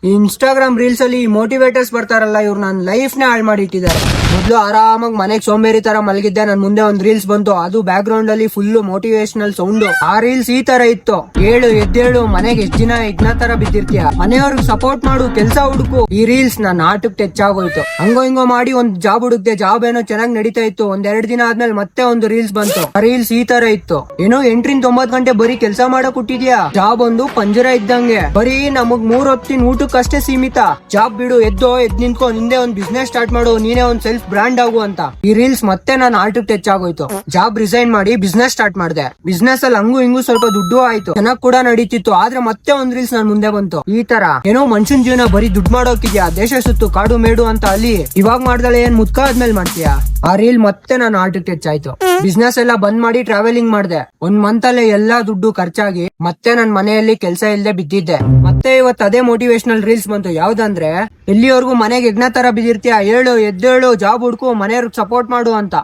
ಈ Instagram reels ಅಲ್ಲಿ motivators ಬರ್ತಾರಲ್ಲ, ಇವ್ರು ನನ್ನ ಲೈಫ್ ನೇ ಹಾಳು ಮಾಡಿ ಇಟ್ಟಿದ್ದಾರೆ. ಮೊದ್ಲು ಆರಾಮಾಗಿ ಮನೆಗ್ ಸೋಂಬೇರಿ ತರ ಮಲಗಿದ್ದೆ, ನನ್ ಮುಂದೆ ಒಂದ್ ರೀಲ್ಸ್ ಬಂತು. ಅದು ಬ್ಯಾಕ್ ಗ್ರೌಂಡ್ ಅಲ್ಲಿ ಫುಲ್ ಮೋಟಿವೇಶನಲ್ ಸೌಂಡ್. ಆ ರೀಲ್ಸ್ ಈ ತರ ಇತ್ತು: ಏಳು ಎದ್ದೇಳು, ಮನೆಗೆ ಎಷ್ಟ್ ದಿನ ಇದ್ನ ತರ ಬಿದ್ದಿರ್ತೀಯ, ಮನೆಯವ್ರಿಗೆ ಸಪೋರ್ಟ್ ಮಾಡು, ಕೆಲ್ಸ ಹುಡುಕು. ಈ ರೀಲ್ಸ್ ನನ್ನ ಆಟಕ್ಕೆ ಟಚ್ ಆಗೋಯ್ತು. ಹಂಗೋ ಹಿಂಗೋ ಮಾಡಿ ಒಂದ್ ಜಾಬ್ ಹುಡುಕ್ದೆ. ಜಾಬ್ ಏನೋ ಚೆನ್ನಾಗಿ ನಡೀತಾ ಇತ್ತು. ಒಂದೆರಡು ದಿನ ಆದ್ಮೇಲೆ ಮತ್ತೆ ಒಂದು ರೀಲ್ಸ್ ಬಂತು. ಆ ರೀಲ್ಸ್ ಈ ತರ ಇತ್ತು: ಏನೋ 8 ರಿಂದ 9 ಗಂಟೆ ಬರೀ ಕೆಲಸ ಮಾಡಕ್ ಕೊಟ್ಟಿದ್ಯಾ, ಜಾಬ್ ಒಂದು ಪಂಜರ ಇದ್ದಂಗೆ, ಬರೀ ನಮಗ್ 3 ಹೊತ್ತಿನ ಊಟಕ್ಕಷ್ಟೇ ಸೀಮಿತ, ಜಾಬ್ ಬಿಡು, ಎದ್ದು ಎದ್ ನಿಂತ್ಕೊ, ನಿಂದೆ ಒಂದ್ ಬಿಸ್ನೆಸ್ ಸ್ಟಾರ್ಟ್ ಮಾಡು, ನೀನೇ ಒಂದ್ ಸೆಲ್ಫ್ ಬ್ರಾಂಡ್ ಆಗು ಅಂತ. ಈ ರೀಲ್ಸ್ ಮತ್ತೆ ನಾನು ಆರ್ಟಿಕ್ ಟಚ್ ಆಗೋಯ್ತು. ಜಾಬ್ ರಿಸೈನ್ ಮಾಡಿ ಬಿಸ್ನೆಸ್ ಸ್ಟಾರ್ಟ್ ಮಾಡಿದೆ. ಬಿಸ್ನೆಸ್ ಅಲ್ಲಿ ಹಂಗು ಹಿಂಗು ಸ್ವಲ್ಪ ದುಡ್ಡು ಆಯ್ತು, ಚೆನ್ನಾಗ್ ಕೂಡ ನಡೀತಿತ್ತು. ಆದ್ರೆ ಮತ್ತೆ ಒಂದ್ ರೀಲ್ಸ್ ನನ್ ಮುಂದೆ ಬಂತು. ಈ ತರ ಏನೋ ಮನುಷ್ಯನ್ ಜೀವನ ಬರೀ ದುಡ್ಡು ಮಾಡೋಕಿದ್ಯಾ, ದೇಶ ಸುತ್ತು ಕಾಡು ಮೇಡು ಅಂತ ಅಲ್ಲಿ, ಇವಾಗ ಮಾಡ್ದಳೆ ಏನ್ ಮುದ್ಕ ಆದ್ಮೇಲೆ ಮಾಡ್ತೀಯಾ. ಆ ರೀಲ್ ಮತ್ತೆ ನಾನು ಆರ್ಟಿಕ್ ಟಚ್ ಆಯ್ತು. ಬಿಸ್ನೆಸ್ ಎಲ್ಲ ಬಂದ್ ಮಾಡಿ ಟ್ರಾವೆಲಿಂಗ್ ಮಾಡಿದೆ. 1 ಮಂತ್ ಅಲ್ಲೇ ಎಲ್ಲಾ ದುಡ್ಡು ಖರ್ಚಾಗಿ ಮತ್ತೆ ನನ್ ಮನೆಯಲ್ಲಿ ಕೆಲಸ ಇಲ್ಲದೆ ಬಿದ್ದಿದ್ದೆ. ಮತ್ತೆ ಇವತ್ತು ಅದೇ ಮೋಟಿವೇಶನಲ್ ರೀಲ್ಸ್ ಬಂತು. ಯಾವ್ದಂದ್ರೆ, ಎಲ್ಲಿವರೆಗೂ ಮನೆಗೆ ಯಜ್ಞ ತರ ಬಿದ್ದಿರ್ತೀಯ, ಹೇಳು ಎದ್ದೇಳು, ಜಾಬ್ ಹುಡ್ಕು, ಮನೆಯವ್ರಿಗೆ ಸಪೋರ್ಟ್ ಮಾಡು ಅಂತ.